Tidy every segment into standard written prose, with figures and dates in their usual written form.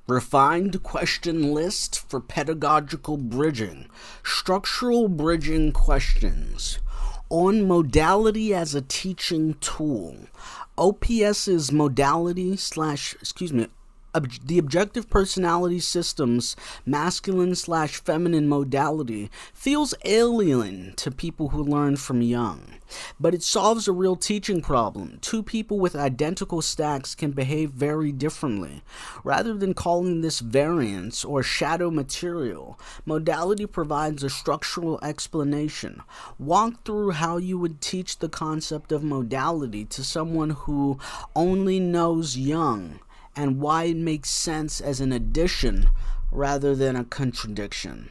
Refined question list for pedagogical bridging. Structural bridging questions. On modality as a teaching tool. OPS's modality the objective personality system's masculine/feminine modality feels alien to people who learn from Jung, but it solves a real teaching problem. Two people with identical stacks can behave very differently. Rather than calling this variance or shadow material, modality provides a structural explanation. Walk through how you would teach the concept of modality to someone who only knows Jung, and why it makes sense as an addition rather than a contradiction.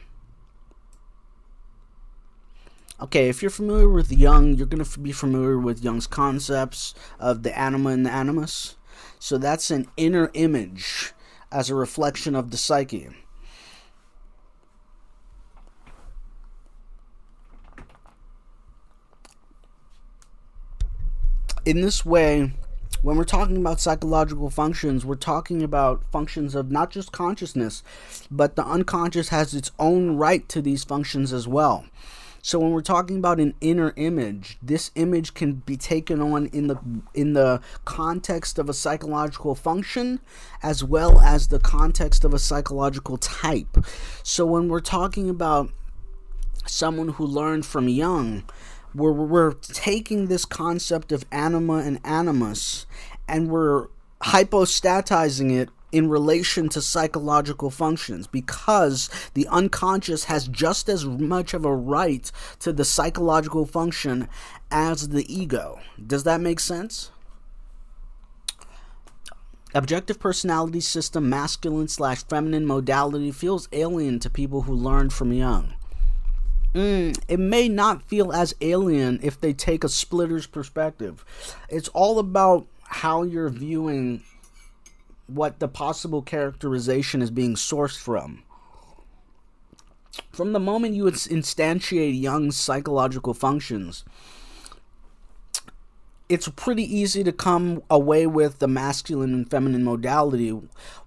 Okay, if you're familiar with Jung, you're going to be familiar with Jung's concepts of the anima and the animus. So that's an inner image as a reflection of the psyche. In this way, when we're talking about psychological functions, we're talking about functions of not just consciousness, but the unconscious has its own right to these functions as well. So when we're talking about an inner image, this image can be taken on in the context of a psychological function as well as the context of a psychological type. So when we're talking about someone who learned from Jung, we're taking this concept of anima and animus and we're hypostatizing it in relation to psychological functions, because the unconscious has just as much of a right to the psychological function as the ego. Does that make sense? Objective personality system, masculine/feminine modality feels alien to people who learned from Jung. It may not feel as alien if they take a splitter's perspective. It's all about how you're viewing what the possible characterization is being sourced from. From the moment you instantiate Jung's psychological functions, it's pretty easy to come away with the masculine and feminine modality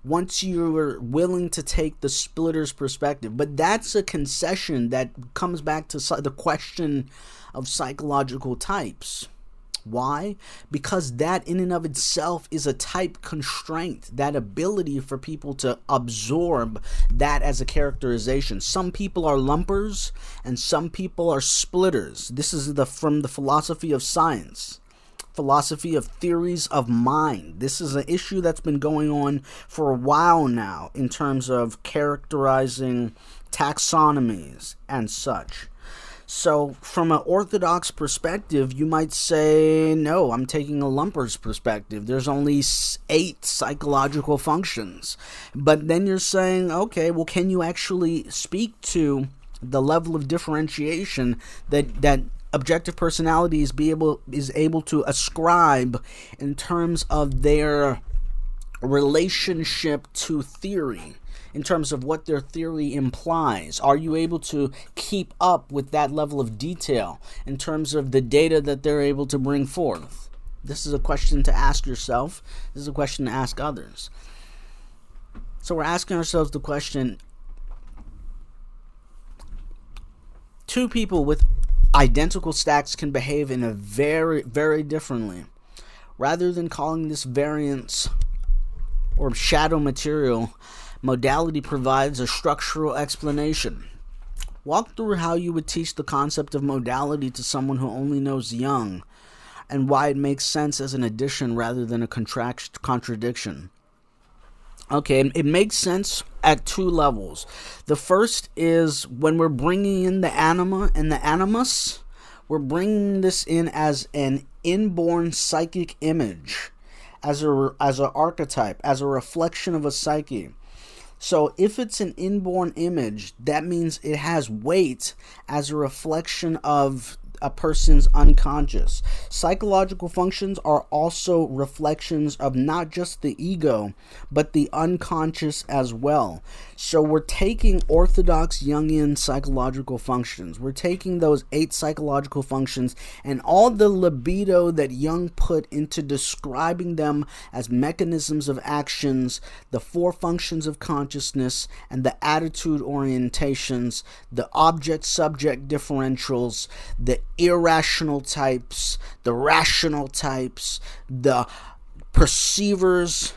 once you're willing to take the splitter's perspective. But that's a concession that comes back to the question of psychological types. Why? Because that in and of itself is a type constraint, that ability for people to absorb that as a characterization. Some people are lumpers and some people are splitters. This is from the philosophy of science. Philosophy of theories of mind. This is an issue that's been going on for a while now in terms of characterizing taxonomies and such. So from an orthodox perspective, you might say, no, I'm taking a lumper's perspective. There's only 8 psychological functions. But then you're saying, okay, well, can you actually speak to the level of differentiation that objective personality is able to ascribe in terms of their relationship to theory, in terms of what their theory implies? Are you able to keep up with that level of detail in terms of the data that they're able to bring forth? This is a question to ask yourself. This is a question to ask others. So we're asking ourselves the question, two people with identical stacks can behave in a very, very differently. Rather than calling this variance or shadow material, modality provides a structural explanation. Walk through how you would teach the concept of modality to someone who only knows Jung, and why it makes sense as an addition rather than a contradiction. Okay, it makes sense at 2 levels. The first is when we're bringing in the anima and the animus, we're bringing this in as an inborn psychic image, as an archetype, as a reflection of a psyche. So if it's an inborn image, that means it has weight as a reflection of a person's unconscious. Psychological functions are also reflections of not just the ego, but the unconscious as well. So we're taking orthodox Jungian psychological functions. We're taking those 8 psychological functions and all the libido that Jung put into describing them as mechanisms of actions, the 4 functions of consciousness, and the attitude orientations, the object-subject differentials, the irrational types, the rational types, the perceivers,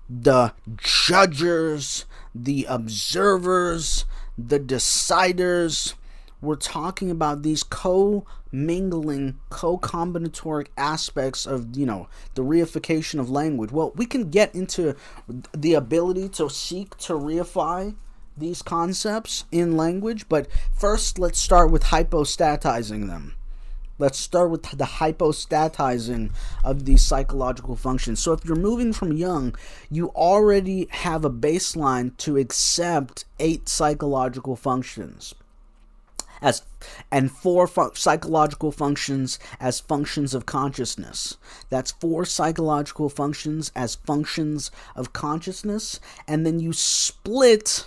the judgers, the observers, the deciders. We're talking about these co-mingling, co-combinatoric aspects of, the reification of language. Well, we can get into the ability to seek to reify these concepts in language, but first let's start with hypostatizing them. Let's start with the hypostatizing of these psychological functions. So if you're moving from Jung, you already have a baseline to accept 8 psychological functions and 4 psychological functions as functions of consciousness. That's 4 psychological functions as functions of consciousness, and then you split.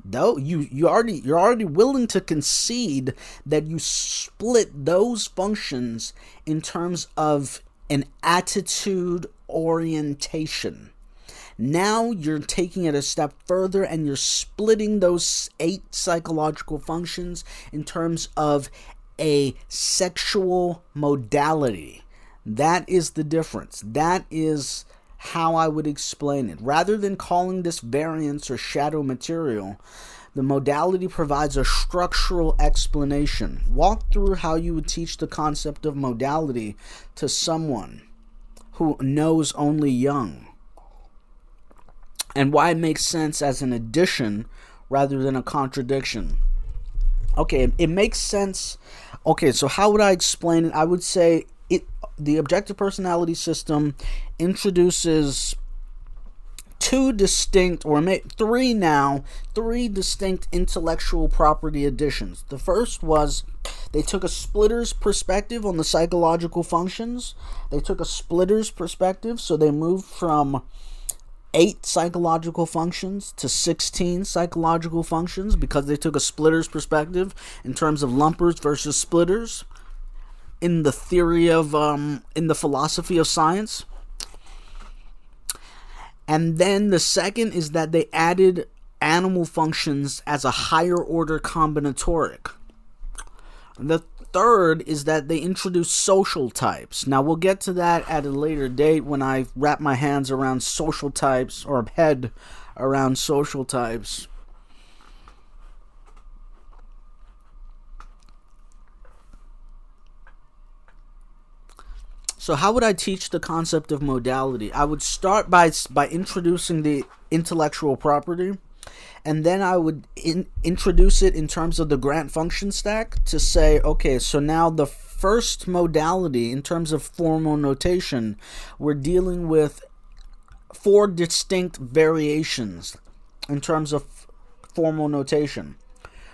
Though you're already willing to concede that you split those functions in terms of an attitude orientation. Now you're taking it a step further and you're splitting those 8 psychological functions in terms of a sexual modality. That is the difference. That is how I would explain it. Rather than calling this variance or shadow material, the modality provides a structural explanation. Walk through how you would teach the concept of modality to someone who knows only Jung, and why it makes sense as an addition rather than a contradiction. Okay, it makes sense. Okay, so how would I explain it? I would say the objective personality system introduces 3 distinct intellectual property additions. The first was they took a splitter's perspective on the psychological functions. They took a splitter's perspective, so they moved from 8 psychological functions to 16 psychological functions because they took a splitter's perspective in terms of lumpers versus splitters in the theory of, in the philosophy of science. And then the second is that they added animal functions as a higher order combinatoric. The third is that they introduced social types. Now we'll get to that at a later date when I wrap my hands around social types, or head around social types. So how would I teach the concept of modality? I would start by introducing the intellectual property, and then I would introduce it in terms of the grant function stack to say, okay, so now the first modality in terms of formal notation, we're dealing with 4 distinct variations in terms of formal notation.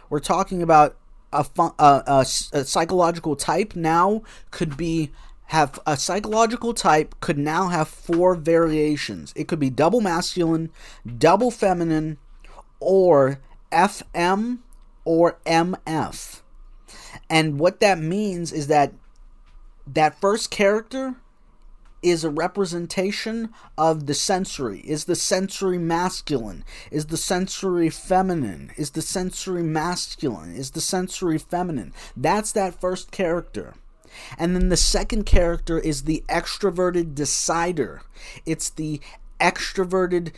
We're talking about a psychological type now could be have a psychological type could now have 4 variations. It could be double masculine, double feminine, or FM or MF. And what that means is that that first character is a representation of the sensory. Is the sensory masculine? Is the sensory feminine? Is the sensory masculine? Is the sensory feminine? That's that first character. And then the second character is the extroverted decider. It's the extroverted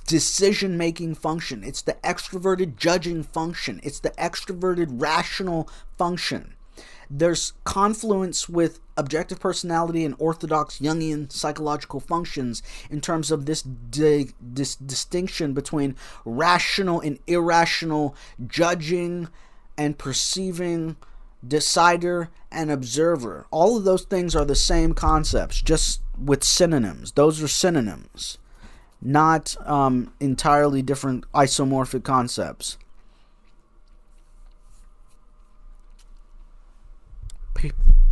decision-making function. It's the extroverted judging function. It's the extroverted rational function. There's confluence with objective personality and orthodox Jungian psychological functions in terms of this distinction between rational and irrational, judging and perceiving, decider and observer. All of those things are the same concepts, just with synonyms. Those are synonyms, not entirely different isomorphic concepts.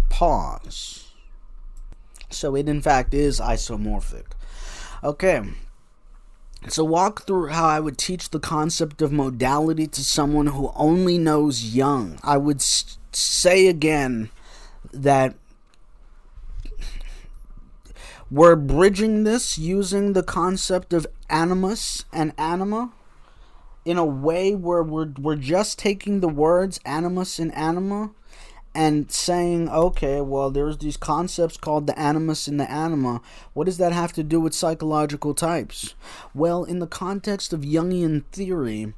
pause. So it in fact is isomorphic. Okay. So walk through how I would teach the concept of modality to someone who only knows Jung. I would say again that we're bridging this using the concept of animus and anima in a way where we're just taking the words animus and anima and saying, okay, well, there's these concepts called the animus and the anima. What does that have to do with psychological types? Well, in the context of Jungian theory,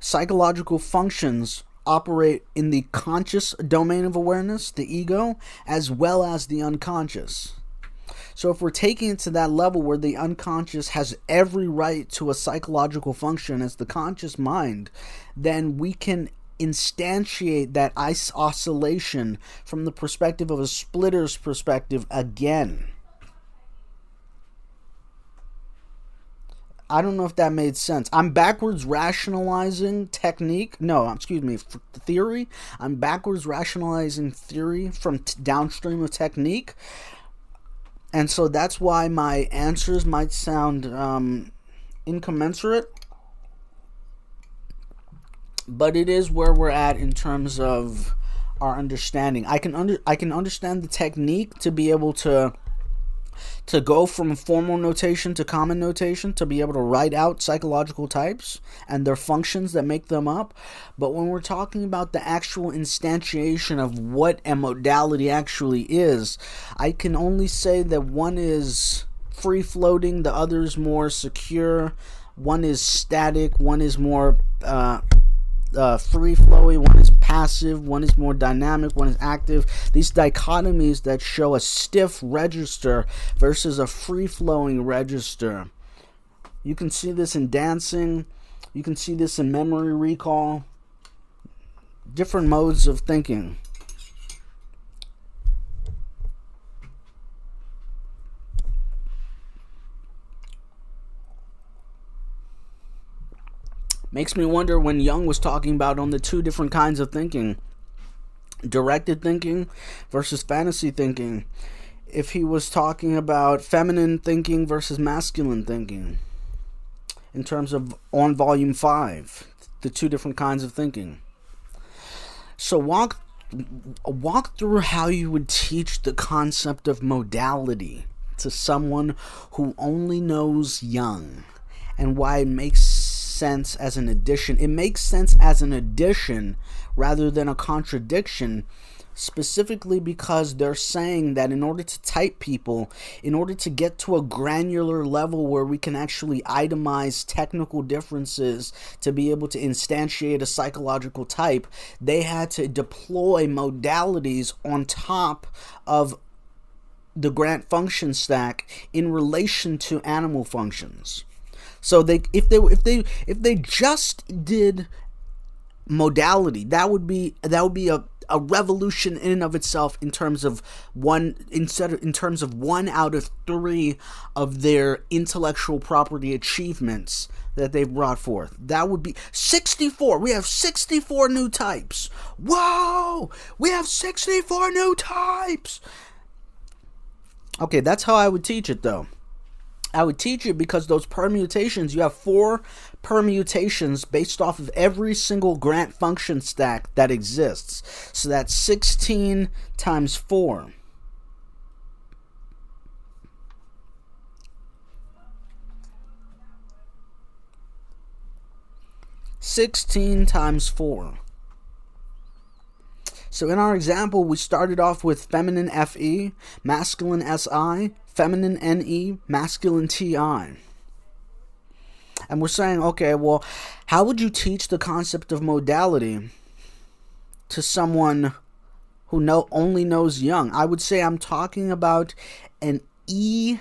psychological functions operate in the conscious domain of awareness, the ego, as well as the unconscious. So if we're taking it to that level where the unconscious has every right to a psychological function as the conscious mind, then we can instantiate that oscillation from the perspective of a splitter's perspective again. I don't know if that made sense. I'm backwards rationalizing theory. I'm backwards rationalizing theory from downstream of technique. And so that's why my answers might sound incommensurate. But it is where we're at in terms of our understanding. I can understand the technique to be able to go from formal notation to common notation, to be able to write out psychological types and their functions that make them up. But when we're talking about the actual instantiation of what a modality actually is, I can only say that one is free-floating, the other is more secure, one is static, one is more free-flowing, one is passive, one is more dynamic, one is active. These dichotomies that show a stiff register versus a free-flowing register. You can see this in dancing, you can see this in memory recall, different modes of thinking. Makes me wonder when Jung was talking about on the two different kinds of thinking, directed thinking versus fantasy thinking, if he was talking about feminine thinking versus masculine thinking in terms of on volume 5, the two different kinds of thinking. So walk through how you would teach the concept of modality to someone who only knows Jung, and why it makes sense as an addition. It makes sense as an addition rather than a contradiction, specifically because they're saying that in order to type people, in order to get to a granular level where we can actually itemize technical differences to be able to instantiate a psychological type, they had to deploy modalities on top of the grant function stack in relation to animal functions. So if they just did modality, that would be a revolution in and of itself in terms of one out of 3 of their intellectual property achievements that they brought forth. That would be 64. We have 64 new types. Whoa! We have 64 new types. Okay, that's how I would teach it though. I would teach it because those permutations, you have 4 permutations based off of every single grant function stack that exists. So that's 16 times 4. So in our example, we started off with feminine FE, masculine SI, feminine NE, masculine TI. And we're saying, okay, well, how would you teach the concept of modality to someone who only knows Jung? I would say I'm talking about an ESFJ.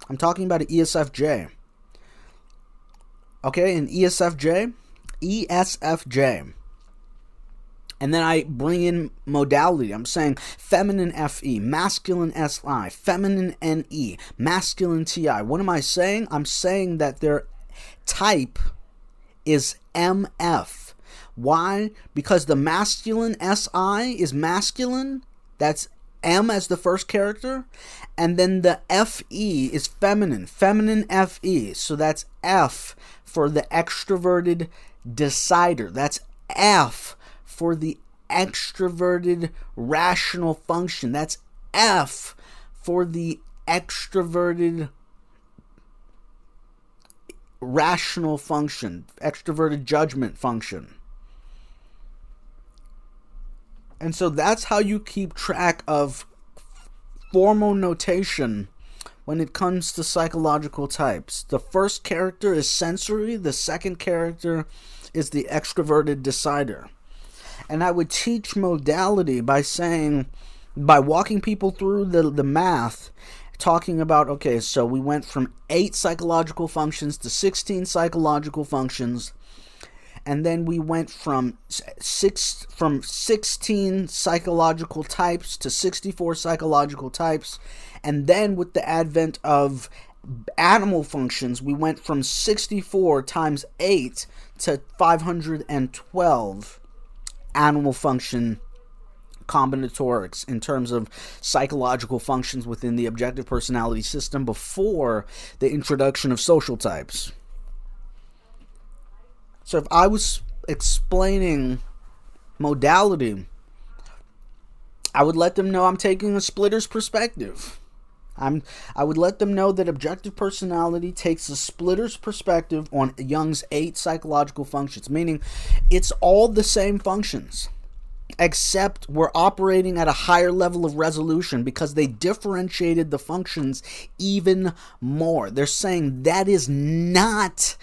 I'm talking about an ESFJ. Okay, an ESFJ. And then I bring in modality. I'm saying feminine FE, masculine SI, feminine NE, masculine TI. What am I saying? I'm saying that their type is MF. Why? Because the masculine SI is masculine. That's M as the first character. And then the FE is feminine. Feminine FE. So that's F for the extroverted decider. That's F for the extroverted rational function. That's F for the extroverted rational function, extroverted judgment function. And so that's how you keep track of formal notation when it comes to psychological types. The first character is sensory, the second character is the extroverted decider. And I would teach modality by walking people through the math, talking about, okay, so we went from 8 psychological functions to 16 psychological functions, and then we went from 16 psychological types to 64 psychological types, and then with the advent of animal functions, we went from 64 times 8 to 512 animal function combinatorics in terms of psychological functions within the objective personality system before the introduction of social types. So if I was explaining modality, I would let them know I'm taking a splitter's perspective. I would let them know that objective personality takes a splitter's perspective on Jung's 8 psychological functions, meaning it's all the same functions, except we're operating at a higher level of resolution because they differentiated the functions even more. They're saying that is not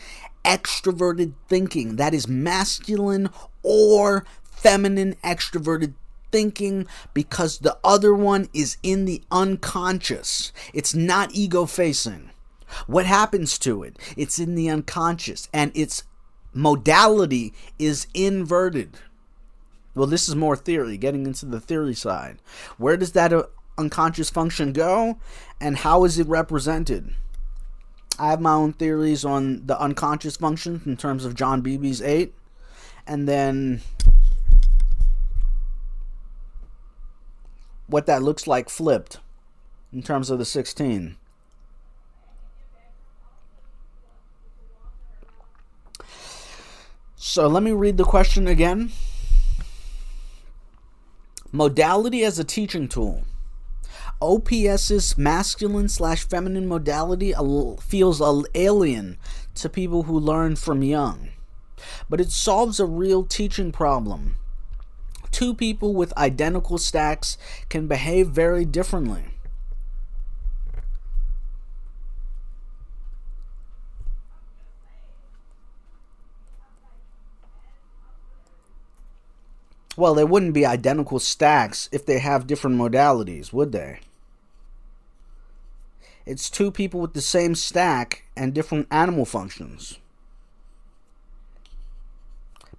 extroverted thinking. That is masculine or feminine extroverted thinking because the other one is in the unconscious. It's not ego-facing. What happens to it? It's in the unconscious, and its modality is inverted. Well, this is more theory, getting into the theory side. Where does that unconscious function go, and how is it represented? I have my own theories on the unconscious function in terms of John Beebe's 8, and then what that looks like flipped in terms of the 16. So let me read the question again. Modality as a teaching tool. OPS's masculine/feminine modality feels alien to people who learn from Jung, but it solves a real teaching problem. 2 people with identical stacks can behave very differently. Well, they wouldn't be identical stacks if they have different modalities, would they? It's 2 people with the same stack and different animal functions.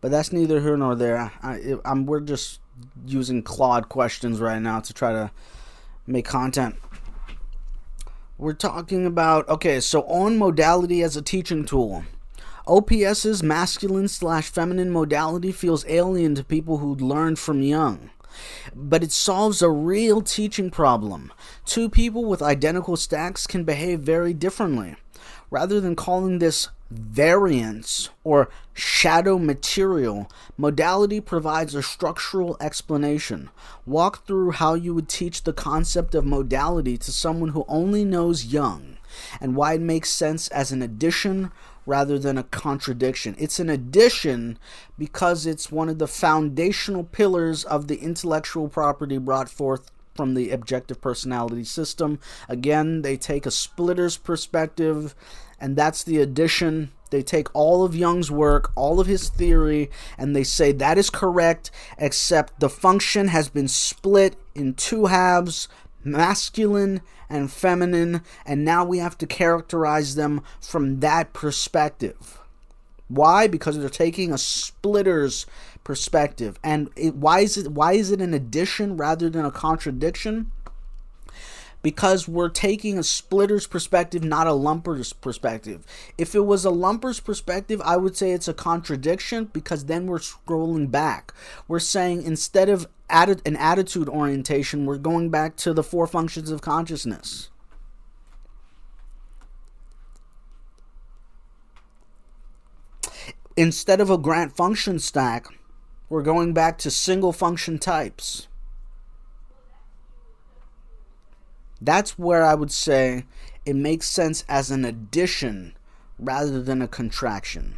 But that's neither here nor there. We're just using Claude questions right now to try to make content. We're talking about, okay, so on modality as a teaching tool. OPS's masculine/feminine modality feels alien to people who learned from Jung, but it solves a real teaching problem. 2 people with identical stacks can behave very differently. Rather than calling this variance or shadow material, modality provides a structural explanation. Walk through how you would teach the concept of modality to someone who only knows Jung, and why it makes sense as an addition rather than a contradiction. It's an addition because it's one of the foundational pillars of the intellectual property brought forth from the objective personality system. Again, they take a splitter's perspective, and that's the addition. They take all of Jung's work, all of his theory, and they say that is correct, except the function has been split in 2 halves, masculine and feminine, and now we have to characterize them from that perspective. Why? Because they're taking a splitter's perspective. And why is it an addition rather than a contradiction? because we're taking a splitter's perspective, not a lumper's perspective. If it was a lumper's perspective, I would say it's a contradiction, because then we're scrolling back. We're saying instead of an attitude orientation, we're going back to the 4 functions of consciousness. Instead of a grant function stack, we're going back to single function types. That's where I would say it makes sense as an addition rather than a contraction.